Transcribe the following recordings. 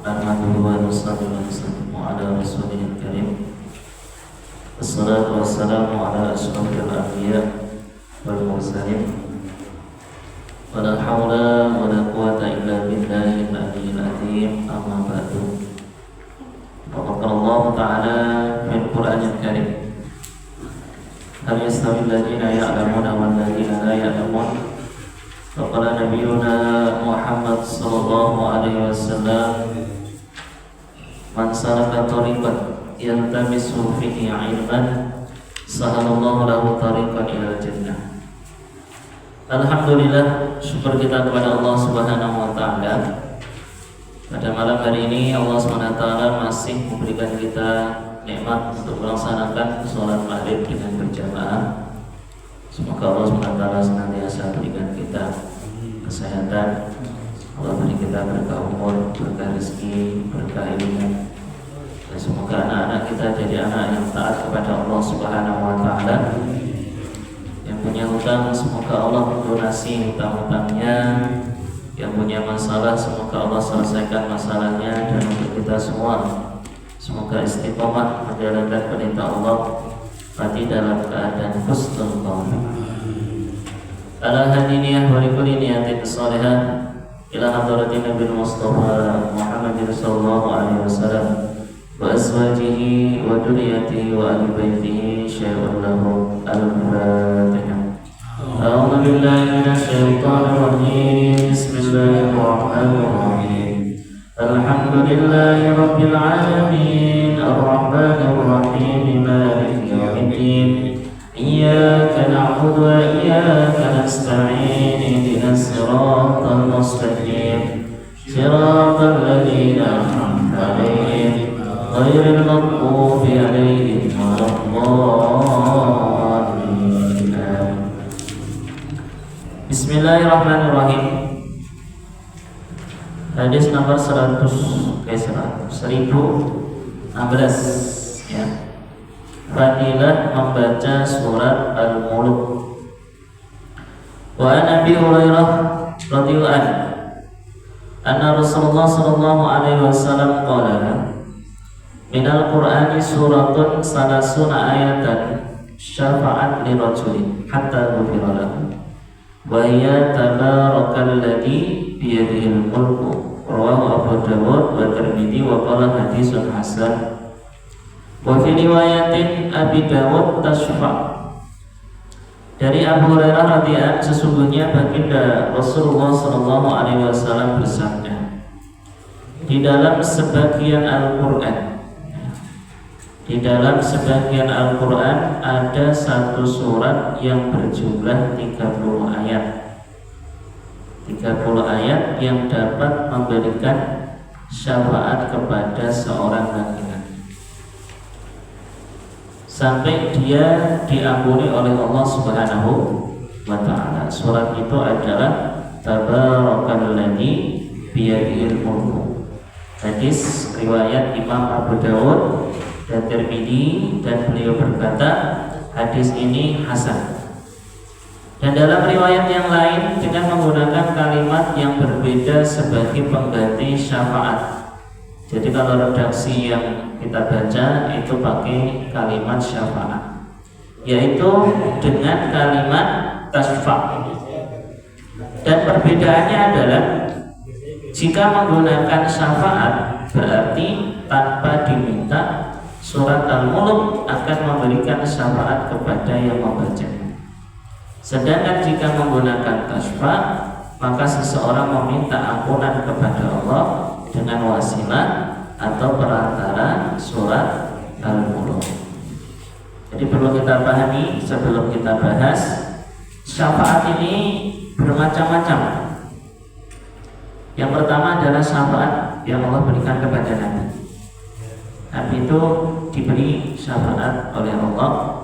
Alhamdulillah wa nusalli wa nusallimu ala rasulil karim. Wassalatu wassalamu ala asyrafil anbiya wal mursalin. Wa la haula wa la quwwata illa billahil aliyyil azim. Amma ba'du. Qala Allah Ta'ala fil Qur'anil Karim. Hal yastawi alladziina ya'lamuna wal ladziina la ya'lamun. Faqala nabiyuna Muhammad sallallahu alaihi wasallam, man salaka tariqan yaltamisu fihi ilman sahalallahu lahu tariqan ilal jannah. Alhamdulillah, syukur kita kepada Allah Subhanahu wa taala. Pada malam hari ini Allah Subhanahu wa taala masih memberikan kita nikmat untuk melaksanakan sholat maghrib dengan berjamaah. Semoga Allah SWT senantiasa berikan kita kesehatan, Allah beri kita berkah umur, berkah rezeki, berkah ilmu, dan semoga anak-anak kita jadi anak yang taat kepada Allah Subhanahu wa taala. Yang punya hutang, semoga Allah melunasi hutang-hutangnya. Yang punya masalah, semoga Allah selesaikan masalahnya. Dan untuk kita semua, semoga istiqomah menjalankan perintah Allah, mati dalam keadaan husnul qaul. Ala hadiniyah wa likulli niyatin salihah ila hadratin Nabi Mustafa Muhammadin sallallahu alaihi wasallam wa azwajihi wa dzurriyyatihi wa ahli baitihi syai'un lahu. Al-Fatihah. A'udzu billahi minasy syaithanir rajim. Bismillahir rahmanir rahim. Alhamdulillahi rabbil alamin. Ar-rahmanir rahim. Maliki yaumiddin. Iyyaka na'budu wa iyyaka nasta'in. Ihdinas siratal mustaqim. Siratal ladzina an'amta 'alaihim ghairil maghdubi 'alaihim waladdallin. Bismillahirrahmanirrahim. Hadis nomor 1016 ya. Fadilah membaca surat Al-Mulk. Wa an Abi Hurairah radhiyallahu anhu anna Rasulullah sallallahu alaihi wasallam qala minal Qur'ani suratun salasuna ayatan syafa'at li rajulin hatta ghufira lahu wa hiya tabarakalladzi biyadihil mulku. Rawahu Abu Dawud wa Tirmidzi wa qala haditsun hasan. Wa fi riwayatin Abi Dawud tasfa'. Dari Abu Hurairah radhiyallahu anhu, sesungguhnya baginda Rasulullah sallallahu alaihi wasallam bersabda, di dalam sebagian Al-Qur'an, di dalam sebagian Al-Qur'an ada satu surat yang berjumlah 30 ayat. 30 ayat yang dapat memberikan syafaat kepada seorang laki-laki sampai dia diampuni oleh Allah Subhanahu wa taala. Surat itu adalah Tabarakalladzi biyadihil mulku. Hadis riwayat Imam Abu Dawud dan Tirmidzi, dan beliau berkata hadis ini hasan. Dan dalam riwayat yang lain dengan menggunakan kalimat yang berbeda sebagai pengganti syafaat. Jadi kalau redaksi yang kita baca itu pakai kalimat syafaat, yaitu dengan kalimat tasfa'. Dan perbedaannya adalah jika menggunakan syafaat berarti tanpa diminta, surat Al-Mulk akan memberikan syafaat kepada yang membacanya. Sedangkan jika menggunakan tasfa', maka seseorang meminta ampunan kepada Allah dengan wasilah atau perantara surat Al-Mulk. Jadi perlu kita pahami sebelum kita bahas, syafaat ini bermacam-macam. Yang pertama adalah syafaat yang Allah berikan kepada Nabi. Nabi itu diberi syafaat oleh Allah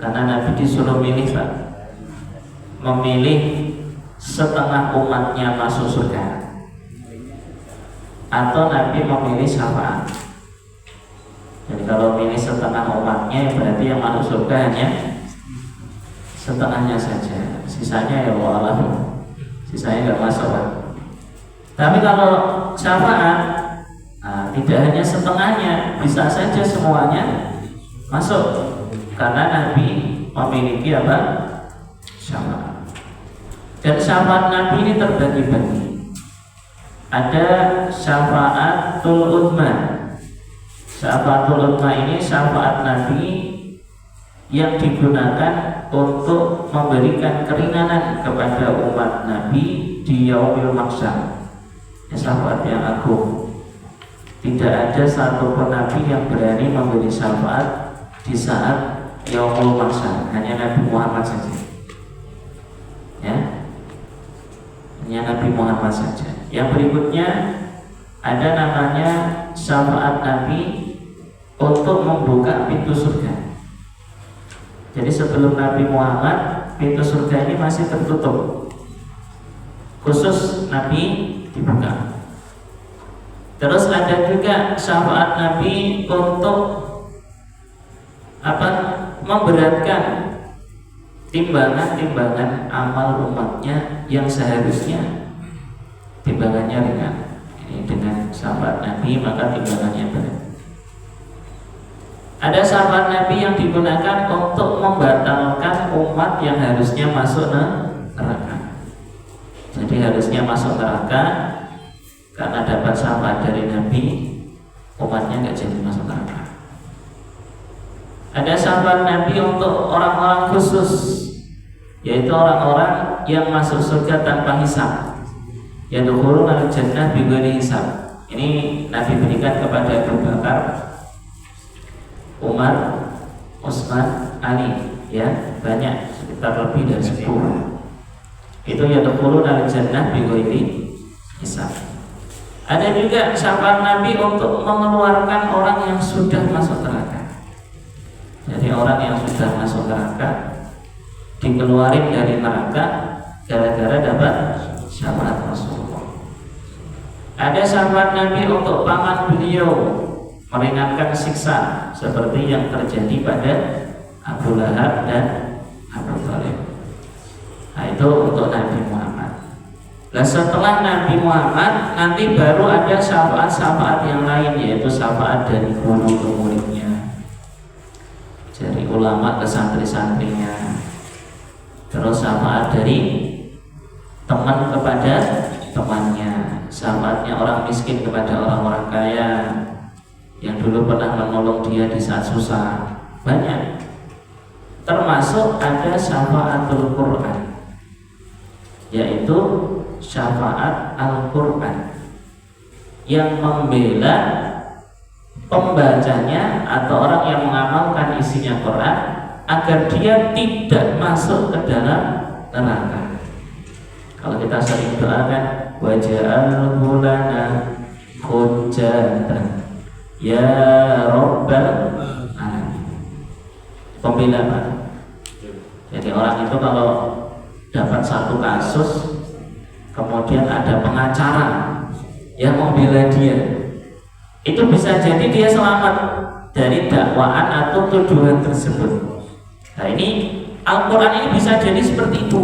karena Nabi disuruh milih, Pak, memilih setengah umatnya masuk surga, atau Nabi memilih syafaat. Jadi kalau milih setengah umatnya, berarti yang masuk surga hanya setengahnya saja, sisanya ya wallahualam, sisanya nggak masuk, Pak. Tapi kalau syafaat tidak hanya setengahnya, bisa saja semuanya masuk, karena Nabi memiliki apa? Syafaat. Dan syafaat Nabi ini terbagi-bagi. Ada syafaatul uzma. Syafaatul uzma ini syafaat Nabi yang digunakan untuk memberikan keringanan kepada umat Nabi di yaumil mahsyar. Syafaat yang agung. Tidak ada satupun Nabi yang berani memberi syafaat di saat yaumul mahsyar, hanya Nabi Muhammad saja. Ya, hanya Nabi Muhammad saja. Yang berikutnya ada namanya syafaat Nabi untuk membuka pintu surga. Jadi sebelum Nabi Muhammad, pintu surga ini masih tertutup. Khusus Nabi dibuka. Terus ada juga syafaat Nabi untuk memberatkan timbangan amal umatnya yang seharusnya timbangannya ringan. Ini dengan syafaat Nabi maka timbangannya berat. Ada syafaat Nabi yang digunakan untuk membatalkan umat yang harusnya masuk neraka. Jadi harusnya masuk neraka, karena dapat syafaat dari Nabi, umatnya nggak jadi masuk neraka. Ada syafaat Nabi untuk orang-orang khusus, yaitu orang-orang yang masuk surga tanpa hisab. Yadkhuluna al-jannah bighairi hisab. Ini Nabi berikan kepada Abu Bakar, Umar, Utsman, Ali, ya banyak, sekitar lebih dari 10. Itu yadkhuluna al-jannah bighairi hisab. Ada juga syafaat Nabi untuk mengeluarkan orang yang sudah masuk neraka. Jadi orang yang sudah masuk neraka dikeluarin dari neraka gara-gara dapat syafaat Rasulullah. Ada syafaat Nabi untuk paman beliau meringankan siksa seperti yang terjadi pada Abu Lahab dan Abu Thalib. Nah, itu untuk Nabi Muhammad. Nah, setelah Nabi Muhammad nanti baru ada syafaat-syafaat yang lain, yaitu syafaat dari guru ke muridnya, dari ulama ke santri-santrinya, terus syafaat dari teman kepada temannya, syafaatnya orang miskin kepada orang-orang kaya yang dulu pernah menolong dia di saat susah. Banyak. Termasuk ada syafaatul Quran, yaitu syafaat Al-Quran yang membela pembacanya atau orang yang mengamalkan isinya Quran agar dia tidak masuk ke dalam neraka. Kalau kita sering doakan waj'alhu lana hujjatan ya rabbal alamin. Pembela Pak. Jadi orang itu kalau dapat satu kasus, kemudian ada pengacara yang membela dia, itu bisa jadi dia selamat dari dakwaan atau tuduhan tersebut. Nah, ini Al-Quran ini bisa jadi seperti itu.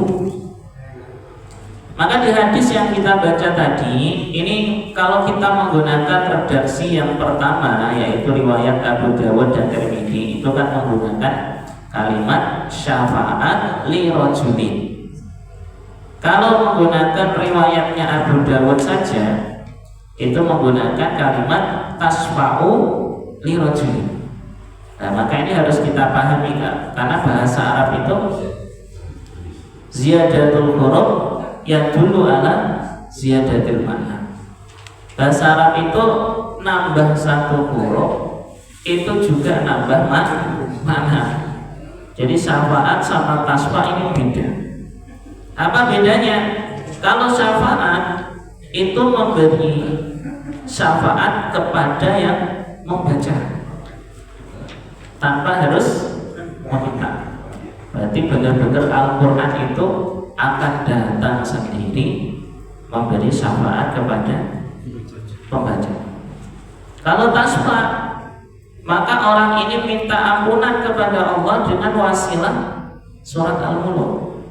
Maka di hadis yang kita baca tadi ini, kalau kita menggunakan redaksi yang pertama, yaitu riwayat Abu Dawud dan Tirmidzi, itu kan menggunakan kalimat syafaat li rajulin. Kalau menggunakan riwayatnya Abu Dawud saja, itu menggunakan kalimat tasfa'u li rajulin. Nah, maka ini harus kita pahami, Kak, karena bahasa Arab itu ziyadatul huruf yang dulu ala ziyadatil makna. Bahasa Arab itu nambah satu huruf itu juga nambah makna. Jadi syafaat sama tasfa ini beda. Apa bedanya? Kalau syafaat itu memberi syafaat kepada yang membaca tanpa harus meminta. Berarti benar-benar Al-Quran itu akan datang sendiri memberi syafaat kepada pembaca. Kalau tasfa, maka orang ini minta ampunan kepada Allah dengan wasilah surat Al-Mulk.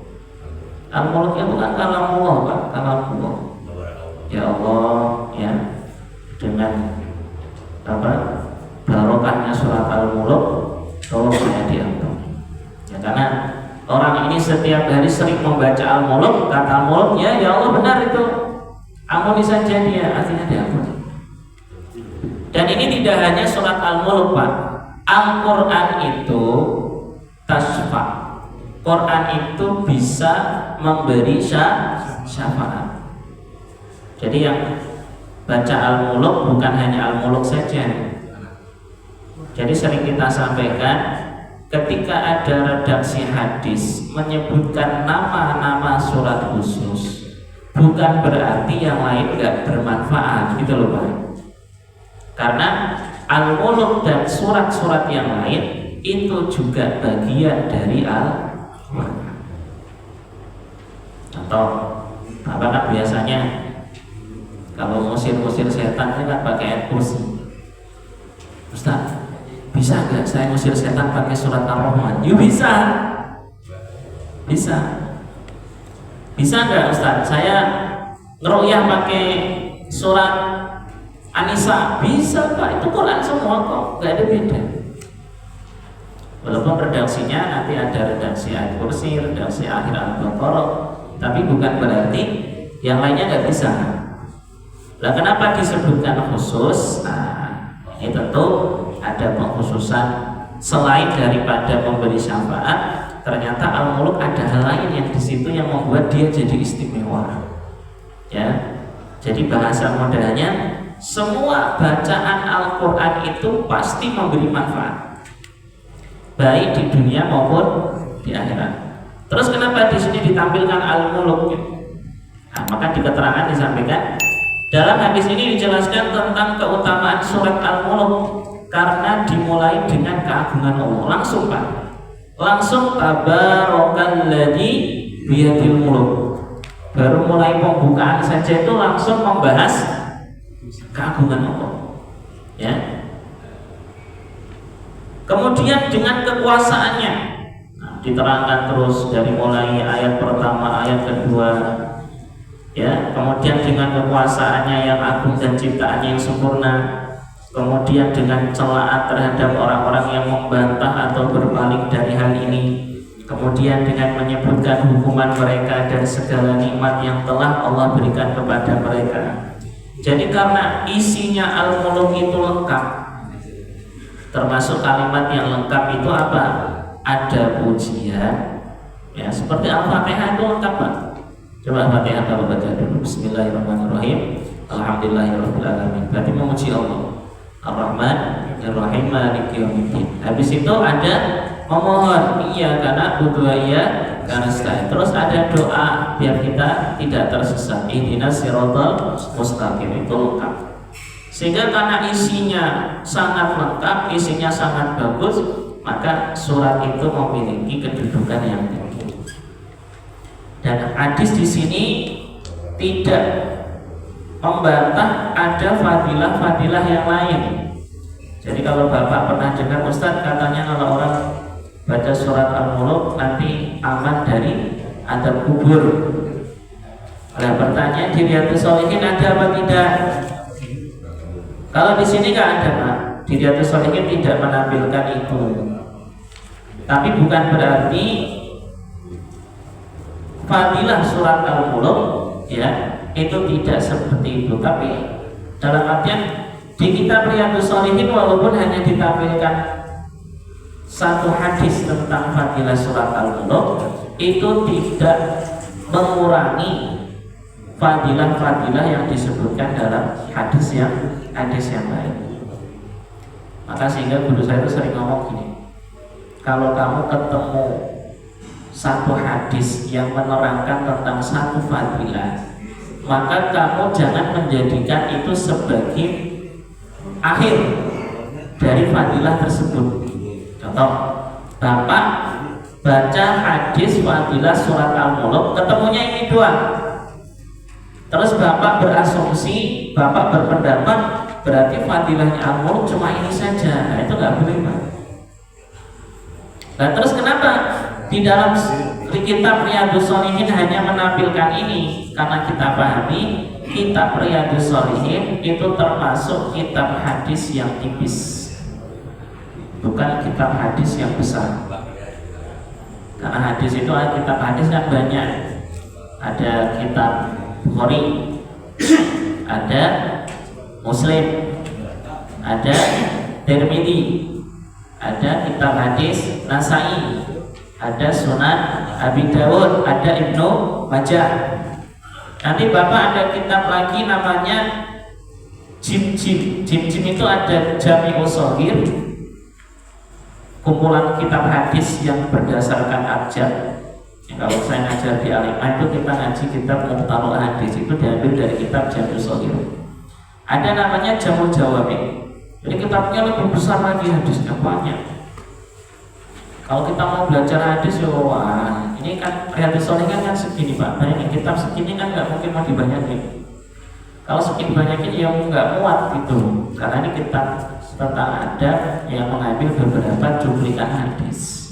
Al-Mulk itu kan kalamullah, Pak, kalamullah. Ya Allah, ya, dengan apa barokahnya surat Al-Mulk, tolong saya diambil. Ya, karena orang ini setiap hari sering membaca Al-Mulk, kata Al-Mulk, ya Allah benar itu, ampuni saja dia, artinya diampuni. Dan ini tidak hanya surat Al-Mulk, Pak. Al-Quran itu tasfa. Quran itu bisa memberi syafaat. Jadi yang baca Al-Mulk bukan hanya Al-Mulk saja. Jadi sering kita sampaikan, ketika ada redaksi hadis menyebutkan nama-nama surat khusus, bukan berarti yang lain nggak bermanfaat, gitu loh Pak. Karena Al-Mulk dan surat-surat yang lain itu juga bagian dari Al-Quran. Atau Bapak kan biasanya kalau ngusir-ngusir setan ini kan pakai ayat kursi. Ustaz, bisa nggak saya ngusir setan pakai surat Ar-Rahman? Yuk bisa. Bisa nggak Ustaz? Saya ngeruqyah pakai surat An-Nisa? Bisa Pak, itu Quran semua kok, nggak ada beda. Walaupun redaksinya nanti ada redaksi ayat kursi, redaksi akhir Al-Baqarah, tapi bukan berarti yang lainnya nggak bisa. Lah kenapa disebutkan khusus? Nah, ini tentu ada pengkhususan selain daripada memberi syafaat. Ternyata Al-Mulk ada hal lain yang di situ yang membuat dia jadi istimewa. Ya, jadi bahasa modalnya semua bacaan Al-Quran itu pasti memberi manfaat, baik di dunia maupun di akhirat. Terus kenapa di sini ditampilkan Al-Mulk? Nah, maka di keterangan disampaikan dalam hadis ini dijelaskan tentang keutamaan surat Al-Mulk karena dimulai dengan keagungan Allah. Langsung Pak, langsung tabarakalladzi biyadil mulk. Baru mulai pembukaan saja itu langsung membahas keagungan Allah. Ya. Kemudian dengan kekuasaannya, nah, diterangkan terus dari mulai ayat pertama, ayat kedua. Ya, kemudian dengan kekuasaannya yang agung dan ciptaannya yang sempurna, kemudian dengan celaan terhadap orang-orang yang membantah atau berpaling dari hal ini, kemudian dengan menyebutkan hukuman mereka dan segala nikmat yang telah Allah berikan kepada mereka. Jadi karena isinya Al-Mulk itu lengkap, termasuk kalimat yang lengkap itu apa? Ada pujian, ya seperti Al-Fatihah itu lengkap Pak. Coba Al-Fatihah kita baca dulu. Bismillahirrahmanirrahim. Alhamdulillahirabbil alamin. Berarti memuji Allah. Ar-Rahman Ar-Rahim Maliki Yaumiddin. Habis itu ada memohon, iya karena butuh iya karena nasta'in. Terus ada doa biar kita tidak tersesat. Ihdinas siratal mustaqim, itu lengkap. Sehingga karena isinya sangat lengkap, isinya sangat bagus, maka surat itu memiliki kedudukan yang tinggi. Dan hadis di sini tidak membantah ada fadilah-fadilah yang lain. Jadi kalau Bapak pernah dengar Ustadz katanya kalau orang baca surat Al-Mulk nanti aman dari azab kubur. Nah, pertanyaan di Riyadhus Shalihin ada apa tidak? Kalau di sini nggak ada Pak. Di Riyadhus Shalihin tidak menampilkan itu. Tapi bukan berarti fadilah surat Al-Mulk ya itu tidak seperti itu. Tapi dalam artian di kitab Riyadhus Shalihin walaupun hanya ditampilkan satu hadis tentang fadilah surat Al-Mulk, itu tidak mengurangi fadilah-fadilah yang disebutkan dalam hadis yang lain. Maka sehingga guru saya itu sering ngomong gini, kalau kamu ketemu satu hadis yang menerangkan tentang satu fadilah, maka kamu jangan menjadikan itu sebagai akhir dari fadilah tersebut. Contoh, Bapak baca hadis fadilah surat Al-Mulk, ketemunya ini doang. Terus Bapak berasumsi, Bapak berpendapat berarti fadilahnya Al-Mulk cuma ini saja. Nah, itu nggak boleh Pak. Nah, terus kenapa? di dalam kitab Riyadhus Shalihin hanya menampilkan ini karena kita pahami kitab Riyadhus Shalihin itu termasuk kitab hadis yang tipis, bukan kitab hadis yang besar. Karena hadis itu, kitab hadis kan banyak. Ada kitab Bukhari, ada Muslim, ada Tirmidzi, ada kitab hadis Nasai, ada Sunan Abi Dawud, ada Ibnu Majah. Nanti Bapak ada kitab lagi namanya Jim itu ada Jami'us Shaghir, kumpulan kitab hadis yang berdasarkan abjad. Kalau saya ngajar di Alimah itu kita ngaji kitab Mukhtarul Hadis, itu diambil dari kitab Jami'us Shaghir. Ada namanya Jamul Jawami. Jadi kitabnya lebih besar lagi, hadisnya banyak. Kalau kita mau belajar hadis, wah, ini kan Riyadhus Shalihin kan segini Pak. Bayangin kitab segini kan nggak mungkin mau dibanyakin. Kalau segini banyakin ya nggak muat gitu. Karena ini kitab tentang adab yang mengambil beberapa cuplikan hadis.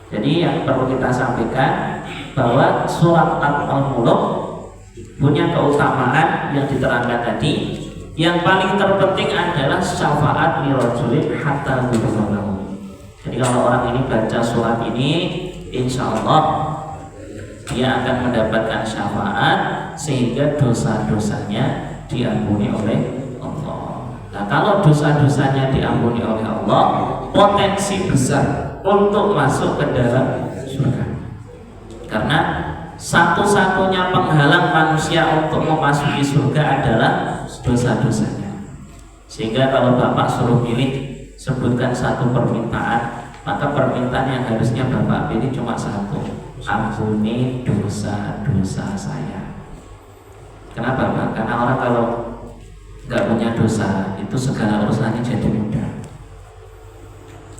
Jadi yang perlu kita sampaikan bahwa surat Al-Mulk punya keutamaan yang diterangkan tadi. Yang paling terpenting adalah syafaat lirajulin hatta ghufranahu. Jadi kalau orang ini baca surat ini, insya Allah dia akan mendapatkan syafaat sehingga dosa-dosanya diampuni oleh Allah. Nah kalau dosa-dosanya diampuni oleh Allah, potensi besar untuk masuk ke dalam surga. Karena satu-satunya penghalang manusia untuk memasuki surga adalah dosa-dosanya. Sehingga kalau Bapak suruh pilih, sebutkan satu permintaan, maka permintaan yang harusnya Bapak pilih cuma satu: ampuni dosa-dosa saya. Kenapa Pak? Karena orang kalau nggak punya dosa itu segala urusannya jadi mudah.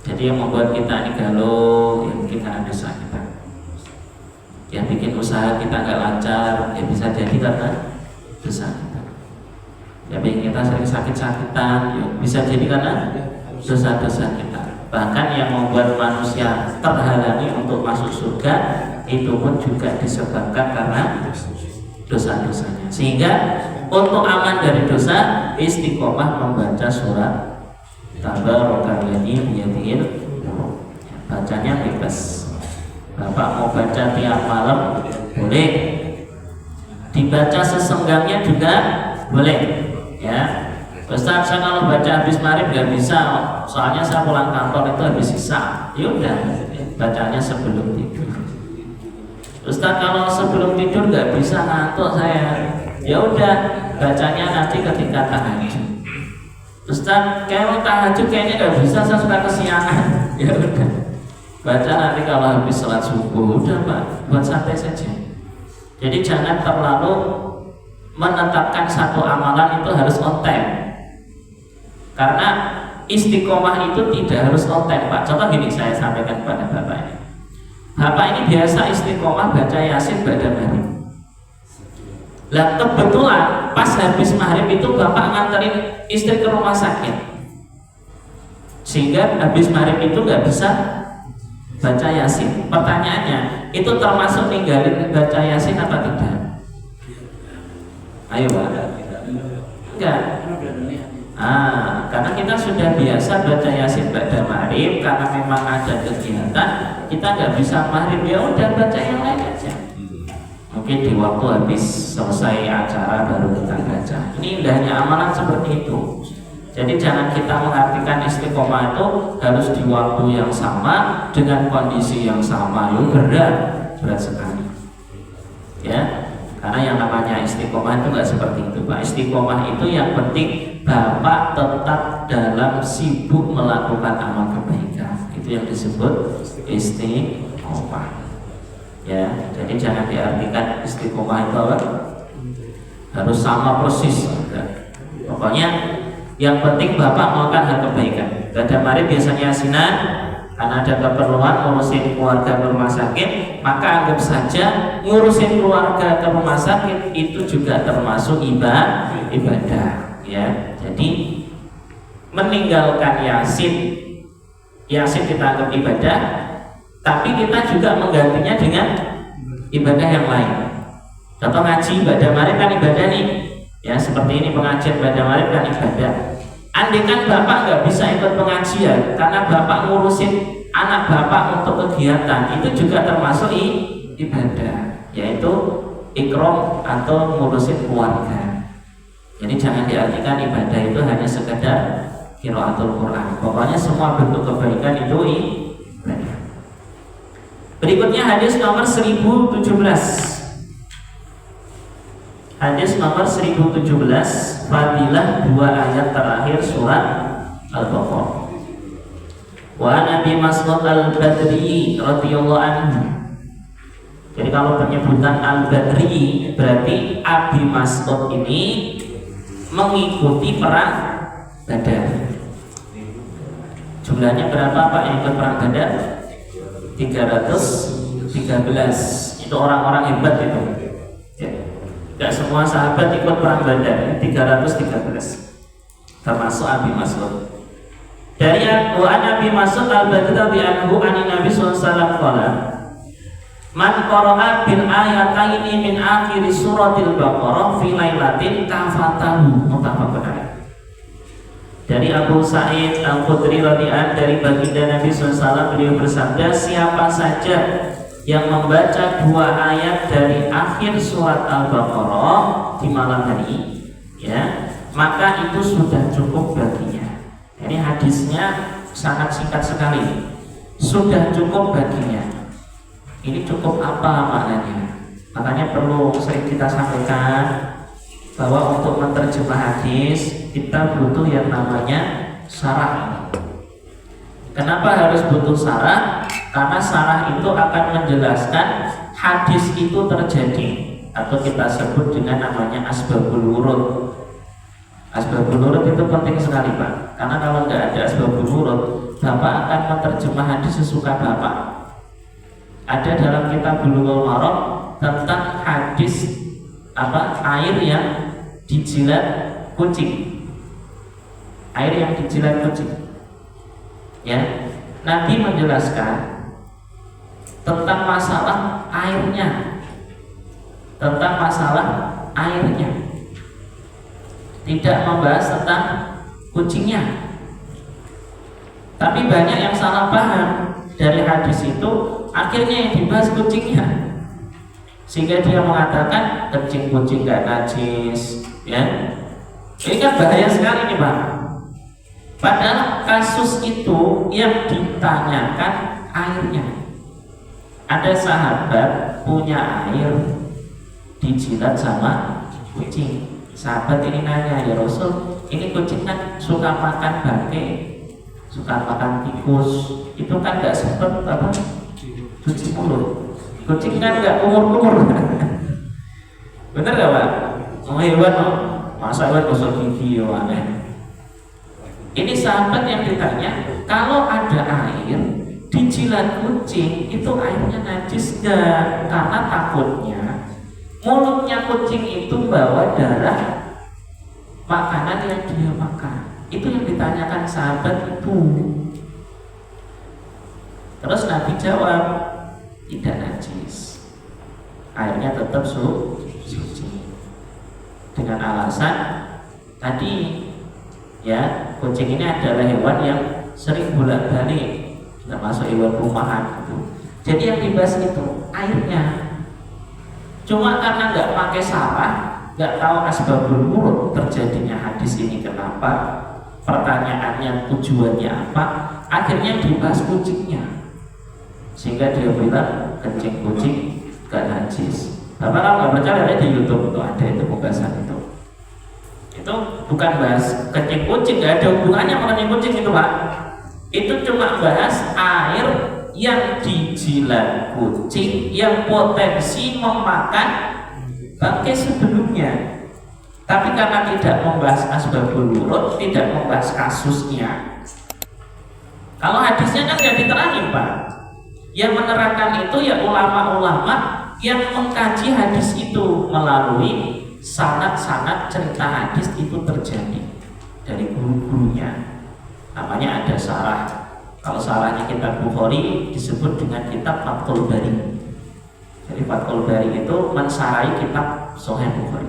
Jadi yang membuat kita ini galau, ya mungkin karena dosa kita. Yang bikin usaha kita nggak lancar, ya bisa jadi karena dosa kita. Ya bikin kita sering sakit-sakitan, ya bisa jadi karena dosa-dosa kita. Bahkan yang membuat manusia terhalangi untuk masuk surga itu pun juga disebabkan karena dosa-dosanya. Sehingga untuk aman dari dosa, istiqomah membaca surat Tabarakalladzii biyadihil mulk. Bacanya bebas. Bapak mau baca tiap malam boleh, dibaca sesenggangnya juga boleh, ya. Ustaz, saya kalau baca habis maghrib nggak bisa, soalnya saya pulang kantor itu habis sisa. Ya udah, bacanya sebelum tidur. Ustaz, kalau sebelum tidur nggak bisa, ngantuk saya. Ya udah, bacanya nanti ketika tahajud. Ustaz, kayak tahajud kayaknya nggak bisa, saya suka kesiangan. Ya udah, baca nanti kalau habis sholat subuh. Udah Pak, buat santai saja. Jadi jangan terlalu menetapkan satu amalan itu harus on time. Karena istiqomah itu tidak harus on time Pak. Contoh gini, saya sampaikan kepada Bapak ini. Bapak ini biasa istiqomah baca Yasin pada maghrib. Lah kebetulan pas habis maghrib itu Bapak nganterin istri ke rumah sakit, sehingga habis maghrib itu nggak bisa baca Yasin. Pertanyaannya, itu termasuk ninggalin baca Yasin apa tidak? Ayo Pak. Enggak. Karena kita sudah biasa baca Yasin pada maghrib, karena memang ada kegiatan, kita nggak bisa maghrib, ya udah baca yang lain aja. Mungkin di waktu habis selesai acara baru kita baca. Ini indahnya amalan seperti itu. Jadi jangan kita mengartikan istiqomah itu harus di waktu yang sama dengan kondisi yang sama. Itu berat sekali. Ya, karena yang namanya istiqomah itu nggak seperti itu Pak. Istiqomah itu yang penting Bapak tetap dalam sibuk melakukan amal kebaikan. Itu yang disebut istiqomah. Ya, jadi jangan diartikan istiqomah itu apa? Harus sama persis. Pokoknya yang penting Bapak melakukan hal kebaikan. Pada hari biasanya Yasinan, karena ada keperluan ngurusin keluarga ke rumah sakit, maka anggap saja ngurusin keluarga ke rumah sakit itu juga termasuk ibadah. Ya, jadi meninggalkan Yasin kita anggap ibadah, Tapi kita juga menggantinya dengan ibadah yang lain. Contoh ngaji, ibadah maghrib kan ibadah nih. Ya seperti ini pengajian ibadah maghrib kan ibadah. Andai kan bapak nggak bisa ikut pengajian karena bapak ngurusin anak bapak untuk kegiatan, itu juga termasuk ibadah, yaitu ikram atau ngurusin keluarga. Jadi jangan diartikan ibadah itu hanya sekedar qiraatul Quran. Pokoknya semua bentuk kebaikan itu ibadah. Berikutnya hadis nomor 1017. Hadis nomor 1017, fadilah 2 ayat terakhir surat Al-Baqarah. Wa Nabi Mas'ud Al-Badri radhiyallahu anhu. Jadi kalau penyebutan Al-Badri berarti Abi Mas'ud ini mengikuti perang Badar. Jumlahnya berapa Pak yang ikut perang Badar? 313. Itu orang-orang hebat itu. Ya. Tidak semua sahabat ikut perang Badar. 313 termasuk Abi Mas'ud. Dari Nabi Mas'ud Al-Badri anhu ani Nabi sallallahu alaihi wasallam qala man qara'a bil ayataini min akhir suratil Baqarah fi lailatin kafatahu muttafaqun alaih. Dari Abu Sa'id Al-Khudri radhiyallahu dari baginda Nabi SAW, beliau bersabda, siapa saja yang membaca 2 ayat dari akhir surat Al-Baqarah di malam hari, ya, maka itu sudah cukup baginya. Ini hadisnya sangat singkat sekali. Sudah cukup baginya. Ini cukup apa maknanya? Makanya perlu sering kita sampaikan bahwa untuk menerjemah hadis kita butuh yang namanya syarah. Kenapa harus butuh syarah? Karena syarah itu akan menjelaskan hadis itu terjadi, atau kita sebut dengan namanya asbabul wurud. Asbabul wurud itu penting sekali Pak, karena kalau nggak ada asbabul wurud, Bapak akan menerjemah hadis sesuka Bapak. Ada dalam kitab Bulughul Maram tentang hadis air yang dijilat kucing. Air yang dijilat kucing. Ya, Nabi menjelaskan tentang masalah airnya. Tentang masalah airnya. Tidak membahas tentang kucingnya. Tapi banyak yang salah paham dari hadis itu, akhirnya yang dibahas kucingnya. Sehingga dia mengatakan kencing kucing gak najis, ya. Ini kan bahaya sekali nih Pak. Padahal kasus itu yang ditanyakan airnya. Ada sahabat punya air dijilat sama kucing. Sahabat ini nanya, ya Rasul, ini kucing kan suka makan bangke, suka makan tikus, itu kan gak sempet cuci mulut. Kucing kan gak kumur-kumur. Bener gak Pak? Hewan masa hewan gosok gigi aneh. Ini sahabat yang ditanya, kalau ada air dijilat kucing, itu airnya najis gak? Karena takutnya mulutnya kucing itu bawa darah makanan yang dia makan. Itu yang ditanyakan sahabat itu. Terus Nabi jawab, tidak najis, airnya tetap suci. Dengan alasan tadi, ya, kucing ini adalah hewan yang sering bolak-balik, termasuk hewan rumahan gitu. Jadi yang dibahas itu airnya. Cuma karena nggak pakai syarah, nggak tahu asbabul wurud terjadinya hadis ini kenapa, pertanyaannya tujuannya apa, akhirnya dibahas kucingnya. Sehingga dia bilang kencing kucing gak najis. Bapak kalau nggak percaya ada di YouTube itu ada itu pembahasan itu. Itu bukan bahas kencing kucing, nggak ada hubungannya sama kencing kucing itu Pak. Itu cuma bahas air yang dijilat kucing yang potensi memakan bangkai sebelumnya. Tapi karena tidak membahas asbabul wurud, tidak membahas kasusnya. Kalau hadisnya kan nggak diterangin Pak. Yang menerangkan itu ya ulama-ulama yang mengkaji hadis itu melalui sanad-sanad cerita hadis itu terjadi dari guru-gurunya. Namanya ada syarah. Kalau salahnya kitab Bukhari disebut dengan kitab Fathul Bari. Jadi Fathul Bari itu mensarai kitab Sahih Bukhari.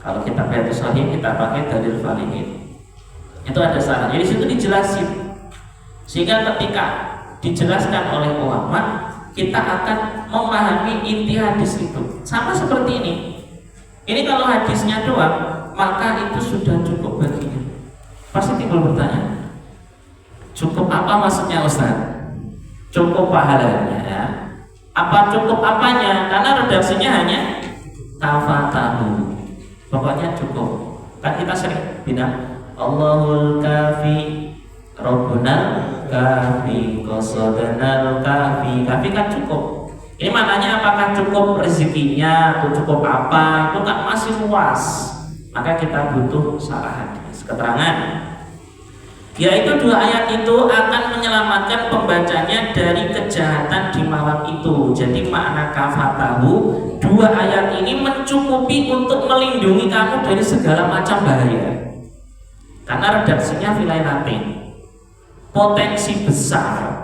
Kalau kitab Hadits Sahih kita pakai Dalil Falihin. Itu ada salahnya. Di situ dijelasin. Sehingga ketika dijelaskan oleh ulama, kita akan memahami inti hadis itu. Sama seperti ini. Ini kalau hadisnya doang, maka itu sudah cukup baginya. Pasti timbul bertanya, cukup apa maksudnya Ustaz? Cukup pahalanya ya. Apa cukup apanya? Karena redaksinya hanya kafatahu. Pokoknya cukup. Kan kita sering bilang Allahul kafi, Rabbunal kafi, qasadanal kafi. Kafi kan cukup. Ini maknanya apakah cukup rezekinya atau cukup apa? Itu kan masih luas. Maka kita butuh salah hadis, keterangan. Yaitu dua ayat itu akan menyelamatkan pembacanya dari kejahatan di malam itu. Jadi makna kafatahu, dua ayat ini mencukupi untuk melindungi kamu dari segala macam bahaya. Karena redaksinya filailatin, potensi besar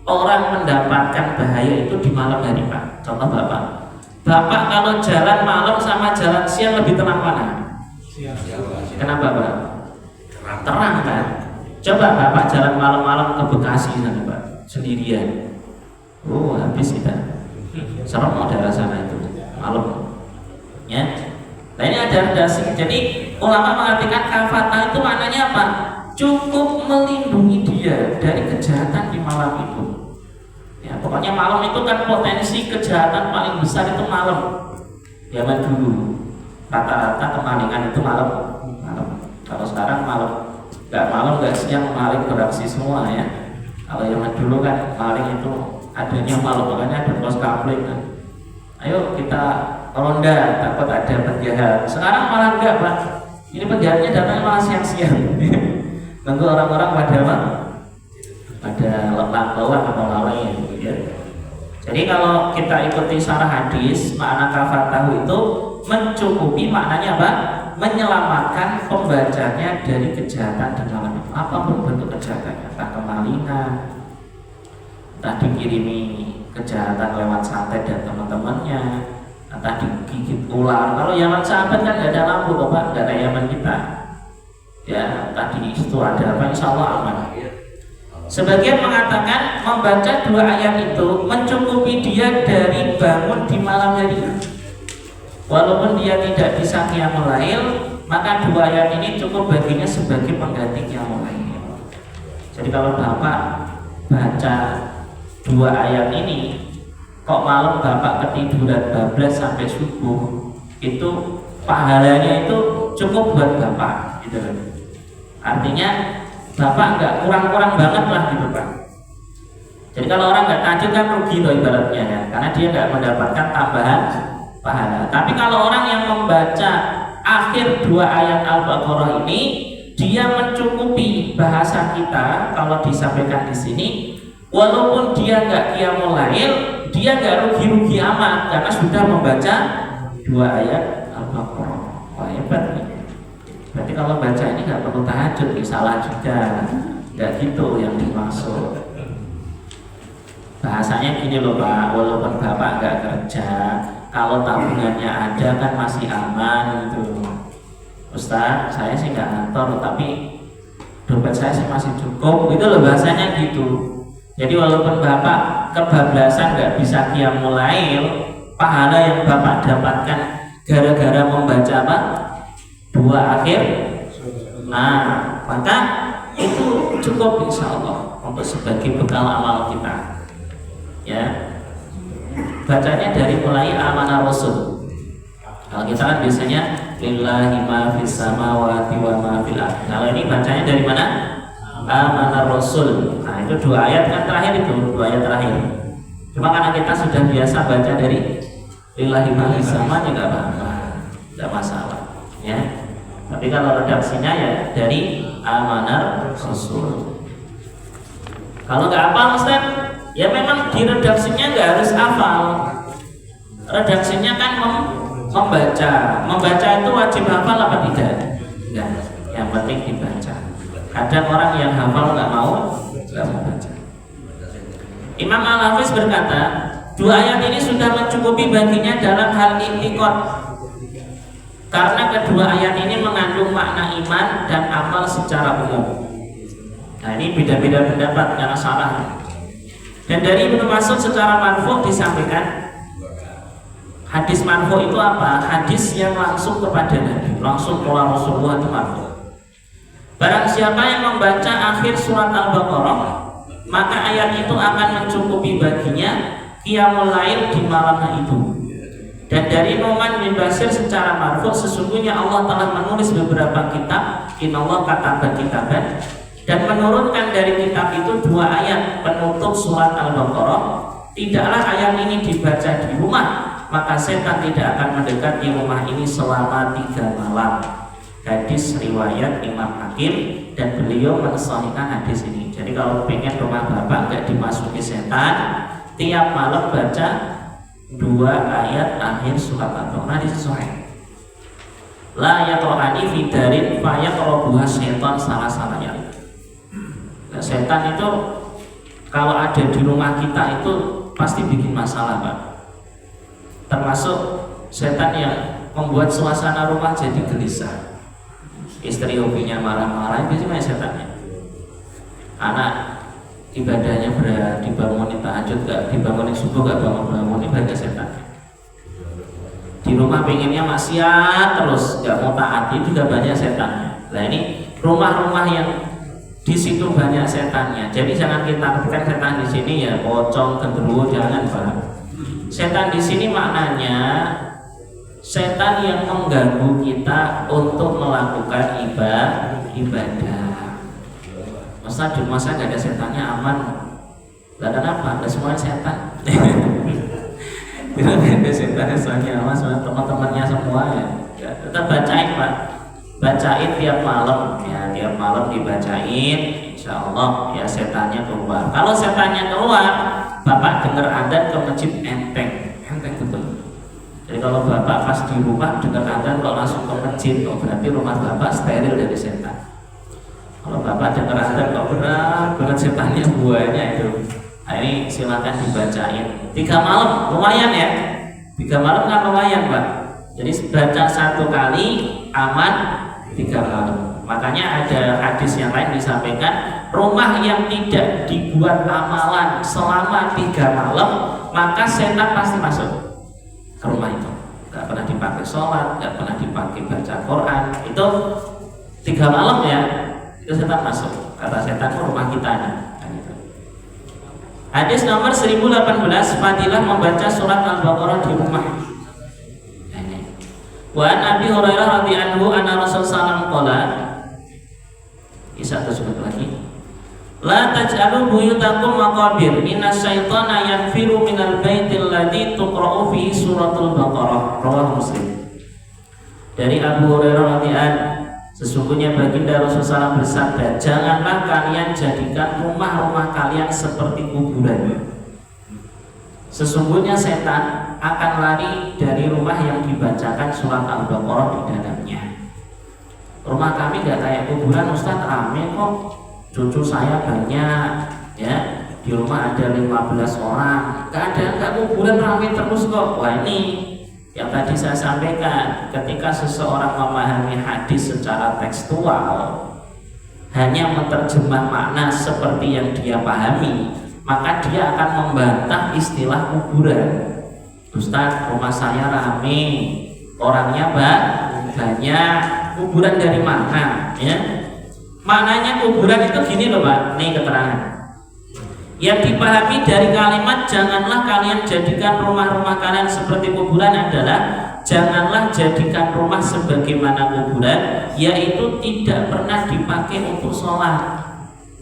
orang mendapatkan bahaya itu di malam hari Pak. Contoh Bapak kalau jalan malam sama jalan siang lebih tenang mana? Kenapa Pak? Terang kan? Coba Bapak jalan malam-malam ke Bekasi sana Pak, sendirian. Oh habis kita. Serem mau daerah sana itu malam. Ya. Nah ini ada redaksi. Jadi ulama mengartikan kafatah itu maknanya apa? Cukup melindungi dia dari kejahatan di malam itu. Ya, pokoknya malam itu kan potensi kejahatan paling besar itu malam. Zaman dulu rata-rata kemalingan itu malam. Kalau sekarang malam nggak siang maling beraksi semua ya. Kalau zaman dulu kan maling itu adanya malam, makanya ada pos kapling kan. Ayo kita ronda, takut ada penjahat. Sekarang malah enggak Pak. Ini penjahatnya datang malah siang-siang. Nunggu orang-orang pada lelah atau lalai ya. Jadi kalau kita ikuti syarah hadis, makna kafatahu itu mencukupi, maknanya apa? Menyelamatkan pembacanya dari kejahatan di malam itu. Apapun bentuk kejahatannya, entah kemalingan, entah dikirimi kejahatan lewat santet dan teman-temannya, entah digigit ular. Kalau Yaman sahabat kan nggak ada lampu kok Pak, nggak ada Yaman kita. Ya, tadi itu ada apa? Insya Allah aman. Sebagian mengatakan membaca dua ayat itu mencukupi dia dari bangun di malam hari. Walaupun dia tidak bisa qiyamul lail, maka dua ayat ini cukup baginya sebagai pengganti qiyamul lail. Jadi kalau Bapak baca dua ayat ini, kok malam Bapak ketiduran bablas sampai subuh, itu pahalanya itu cukup buat Bapak gitu. Artinya Bapak nggak kurang-kurang banget lah gitu Pak. Jadi kalau orang nggak tahajud kan rugi loh ibaratnya ya, karena dia nggak mendapatkan tambahan pahala. Tapi kalau orang yang membaca akhir dua ayat Al-Baqarah ini, dia mencukupi bahasa kita kalau disampaikan di sini. Walaupun dia nggak qiyamul lail, dia nggak rugi-rugi amat karena sudah membaca dua ayat Al-Baqarah. Wah hebat nih. Berarti kalau baca ini nggak perlu tahajud, salah juga. Nggak gitu yang dimaksud. Bahasanya gini loh Pak, walaupun Bapak nggak kerja, kalau tabungannya ada kan masih aman gitu. Ustaz, saya sih nggak ngantor, tapi dompet saya sih masih cukup. Itu loh bahasanya gitu. Jadi walaupun Bapak kebablasan nggak bisa qiyamul lail, pahala yang Bapak dapatkan gara-gara membaca apa? Dua akhir. Nah, maka itu cukup insya Allah untuk sebagai bekal amal kita. Ya. Bacanya dari mulai amanah Rasul. Kalau kita kan biasanya lillahi ma fis samawati wa ma fil ardh. Kalau ini bacanya dari mana? Amanah Rasul. Nah, itu dua ayat kan terakhir itu, dua ayat terakhir. Cuma karena kita sudah biasa baca dari lillahi ma fis samawati enggak apa-apa. Enggak masalah, ya. Tapi kalau redaksinya ya dari amanah Rasul. Kalau nggak hafal Ustaz, ya memang di redaksinya nggak harus hafal. Redaksinya kan membaca itu wajib hafal apa tidak? Enggak. Yang penting dibaca. Kadang orang yang hafal nggak mau nggak mau baca. Imam Al-Hafiz berkata, dua ayat ini sudah mencukupi baginya dalam hal i'tiqad, karena kedua ayat ini mengandung makna iman dan amal secara umum. Nah ini beda-beda pendapat karena salah. Dan dari Ibnu Mas'ud secara marfu disampaikan, hadis marfu itu apa? Hadis yang langsung kepada Nabi, langsung keluar Rasulullah itu marfu. Barang siapa yang membaca akhir surat Al-Baqarah, maka ayat itu akan mencukupi baginya qiyamul lail di malam itu. Dan dari Nu'man bin Bashir secara marfu, sesungguhnya Allah telah menulis beberapa kitab, innallaha kataba kitaban, dan menurunkan dari kitab itu dua ayat penutup surat Al-Baqarah. Tidaklah ayat ini dibaca di rumah, maka setan tidak akan mendekati rumah ini selama 3 malam. Hadis riwayat Imam Hakim, dan beliau mensahihkan hadis ini. Jadi kalau pengen rumah bapak nggak dimasuki setan, tiap malam baca 2 ayat akhir surat Al-Baqarah disesuaikan. La yaqra'ani fi darin fa yaqrabuha syaitan salah-salahnya. Nah, setan itu kalau ada di rumah kita itu pasti bikin masalah, Pak. Termasuk setan yang membuat suasana rumah jadi gelisah. Istri hobinya marah-marah, biasanya setannya. Anak ibadahnya berat, dibangunin tahajud gak, dibangunin subuh gak bangun-bangun, ibadah setan. Di rumah pengennya maksiat terus, gak mau taat, itu juga banyak setannya. Nah ini rumah-rumah yang di situ banyak setannya. Jadi jangan kita artikan setan di sini ya pocong, genderuwo, jangan, Pak. Setan di sini maknanya setan yang mengganggu kita untuk melakukan ibadah. Masa di rumah saya nggak ada setannya, aman? Lah kenapa? Ada semuanya setan. Tidak ada setannya, soalnya aman, semua teman-temannya semua ya. Tetap bacain, Pak. Bacain tiap malam ya, tiap malam dibacain, insya Allah ya setannya keluar. Kalau setannya keluar, bapak dengar adzan ke masjid enteng betul. Jadi kalau bapak pas di rumah dengar adzan kok langsung ke masjid, oh berarti rumah bapak steril dari setan. Kalau bapak dengar adzan kok berat banget setannya buahnya itu. Nah ini silakan dibacain 3 malam, lumayan ya. 3 malam kan lumayan, Pak. Jadi baca 1 kali aman 3 malam. Makanya ada hadis yang lain disampaikan, rumah yang tidak dibuat amalan selama 3 malam, maka setan pasti masuk ke rumah itu. Gak pernah dipakai sholat, gak pernah dipakai baca Quran, itu 3 malam ya, itu setan masuk. Kata setan itu rumah kita nih. Hadis nomor 1018, fadilah membaca surat Al-Baqarah di rumah. Wa an Abi Hurairah radhiyallahu anhu Rasul sallallahu qala, Isa tersebut lagi, la taj'alu buyutakum maqabir innas syaitana yanfiru minal baitil ladzi tuqra'u fihi suratul Baqarah. Rawahu Muslim. Dari Abu Hurairah radhiyallahu, sesungguhnya baginda Rasulullah bersabda, janganlah kalian jadikan rumah-rumah kalian seperti kuburan. Sesungguhnya setan akan lari dari rumah yang dibacakan surat Al-Baqarah di dalamnya. Rumah kami gak kayak kuburan, Ustaz, rame kok. Cucu saya banyak, ya. Di rumah ada 15 orang. Gak kuburan, rame terus kok. Wah ini yang tadi saya sampaikan, ketika seseorang memahami hadis secara tekstual, hanya menerjemah makna seperti yang dia pahami, maka dia akan membantah istilah kuburan. Ustaz, rumah saya rame, orangnya banyak, kuburan dari mana? Ya, maknanya kuburan itu gini loh, Pak. Nih keterangan. Yang dipahami dari kalimat janganlah kalian jadikan rumah-rumah kalian seperti kuburan adalah janganlah jadikan rumah sebagaimana kuburan, yaitu tidak pernah dipakai untuk sholat.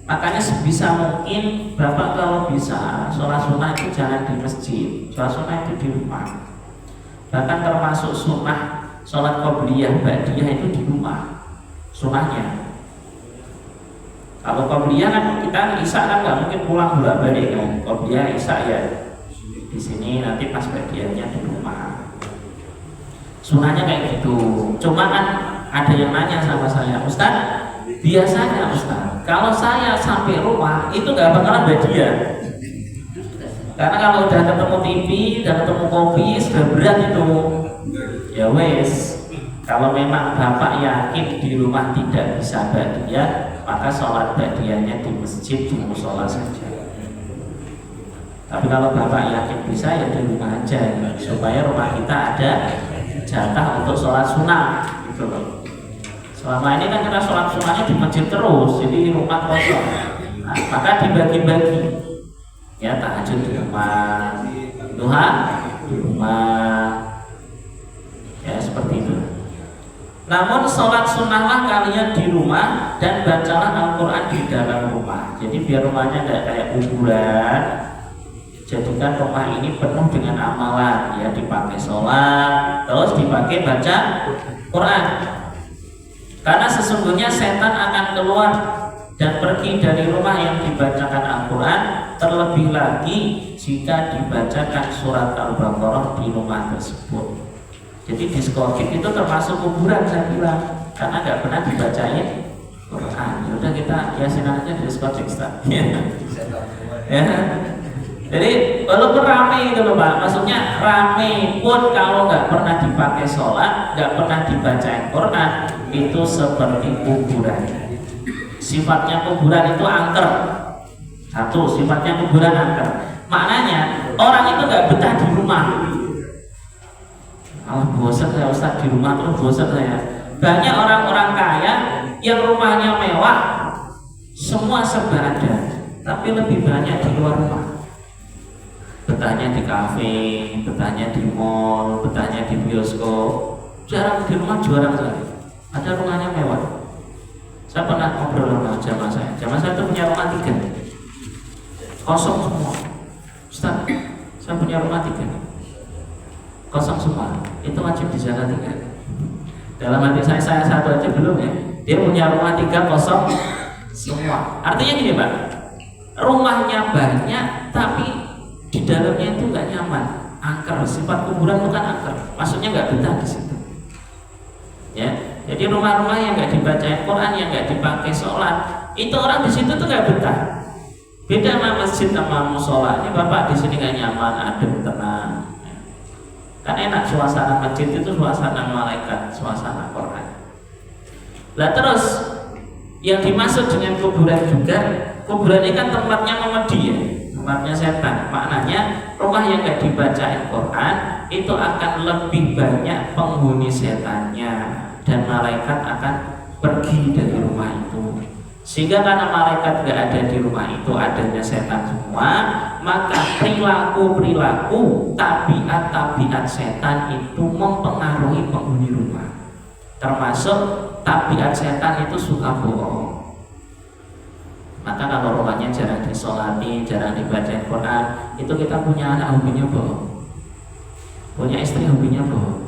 Makanya sebisa mungkin Bapak kalau bisa sholat sunnah itu jangan di masjid, sholat sunnah itu di rumah. Bahkan termasuk sunnah sholat qobliyah, ba'diyah itu di rumah sunnahnya. Kalau qobliyah kan kita isya kan nggak mungkin pulang bolak-balik kan, qobliyah isya ya di sini, nanti pas ba'diyahnya di rumah. Sunnahnya kayak gitu. Cuma kan ada yang nanya sama saya, Ustaz, biasanya Ustaz kalau saya sampai rumah itu nggak bakalan badian. Karena kalau udah ketemu TV, udah ketemu kopi, sudah berat itu. Ya wes, kalau memang bapak yakin di rumah tidak bisa badian, maka sholat badiannya di masjid, di musola saja. Tapi kalau bapak yakin bisa, ya di rumah aja, supaya rumah kita ada jatah untuk sholat sunnah gitu loh. Selama ini kan kita sholat sunnahnya di masjid terus, jadi rumah kosong. Nah, maka dibagi-bagi. Ya, tahajud di rumah, duha di rumah, ya seperti itu. Namun sholat sunnahlah kalian di rumah dan bacalah Al-Quran di dalam rumah. Jadi biar rumahnya tidak kayak kuburan, jadikan rumah ini penuh dengan amalan. Ya, dipakai sholat, terus dipakai baca Quran. Karena sesungguhnya setan akan keluar dan pergi dari rumah yang dibacakan Al-Quran, terlebih lagi jika dibacakan surat Al-Baqarah di rumah tersebut. Jadi diskotik itu termasuk kuburan saya bilang, karena nggak pernah dibacain Quran. Yaudah kita yasin aja di diskotik, ya. Jadi walaupun rame itu loh Pak, maksudnya rame pun kalau nggak pernah dipakai sholat, nggak pernah dibacain Quran, itu seperti kuburan. Sifatnya kuburan itu angker. Satu, sifatnya kuburan angker. Maknanya orang itu nggak betah di rumah. Bosan saya Ustaz di rumah terus, bosan saya. Banyak orang-orang kaya yang rumahnya mewah, semua serba ada, tapi lebih banyak di luar rumah. Betahnya di kafe, betahnya di mall, betahnya di bioskop. Jarang di rumah, jarang sekali. Ada rumahnya mewah. Saya pernah ngobrol sama jamaah saya itu punya rumah 3, kosong semua. Ustaz, saya punya rumah 3, kosong semua. Itu wajib dizakat 3. Dalam hati saya satu aja belum ya. Dia punya rumah 3 kosong semua. Artinya gini Pak, rumahnya banyak tapi di dalamnya itu nggak nyaman, angker. Sifat kuburan bukan angker, maksudnya nggak betah di situ. Ya. Jadi rumah-rumah yang nggak dibacain Quran, yang nggak dipakai sholat, itu orang di situ tuh nggak betah. Beda sama masjid sama musola. Ini bapak di sini nggak nyaman, adem, tenang. Kan enak suasana masjid itu, suasana malaikat, suasana Quran. Lah terus yang dimaksud dengan kuburan juga, kuburan ini kan tempatnya memedi ya, tempatnya setan. Maknanya rumah yang nggak dibacain Quran itu akan lebih banyak penghuni setannya. Dan malaikat akan pergi dari rumah itu. Sehingga karena malaikat gak ada di rumah itu, adanya setan semua, maka perilaku-perilaku, tabiat-tabiat setan itu mempengaruhi penghuni rumah. Termasuk tabiat setan itu suka bohong. Maka kalau rumahnya jarang disolati, jarang dibaca Quran, itu kita punya anak hobinya bohong, punya istri hobinya bohong.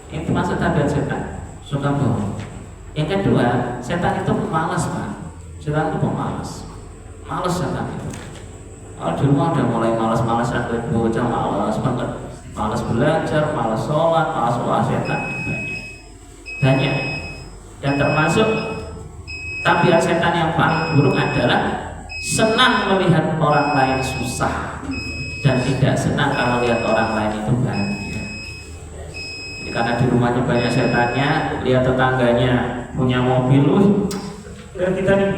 Itu maksud tabiat setan, suka bohong. Yang kedua, setan itu pemalas Pak. Setan itu pemalas, malas setan itu. Kalau di rumah udah mulai malas-malasan, bocah malas banget, malas belajar, malas sholat, malas setan banyak. Dan termasuk tabiat setan yang paling buruk adalah senang melihat orang lain susah dan tidak senang kalau lihat orang lain itu bahagia. Karena di rumahnya banyak setannya, lihat tetangganya punya mobil, dan kita nih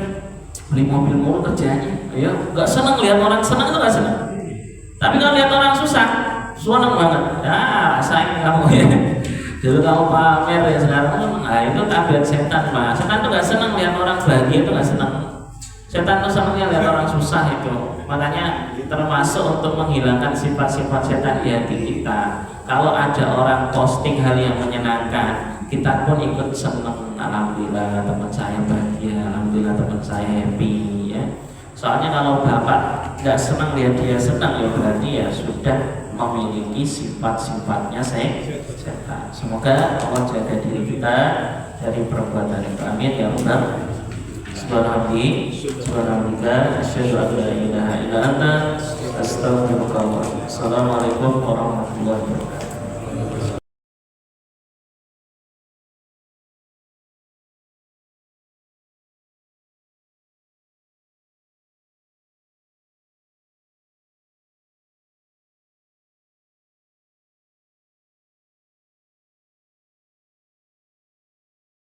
beli mobil mulu kerjanya, ya nggak senang lihat orang senang, itu nggak senang. Tapi kalau lihat orang susah, senang banget. Ya sayang kamu ya. Dulu kamu pamer ya, sekarang nah itu tabiat setan Pak. Setan tuh nggak senang lihat orang bahagia, itu nggak senang. Setan tuh senangnya lihat orang susah itu. Makanya termasuk untuk menghilangkan sifat-sifat setan di hati kita. Kalau ada orang posting hal yang menyenangkan, kita pun ikut senang. Alhamdulillah teman saya bahagia, alhamdulillah teman saya happy ya. Soalnya kalau bapak nggak senang lihat dia senang, ya berarti ya sudah memiliki sifat-sifatnya setan. Semoga Allah jaga diri kita dari perbuatan itu. Amin ya rabbal. Subhanallah, asyhadu an la ilaha illa anta, astaghfiruka wa atubu ilaik. Assalamualaikum warahmatullahi wabarakatuh.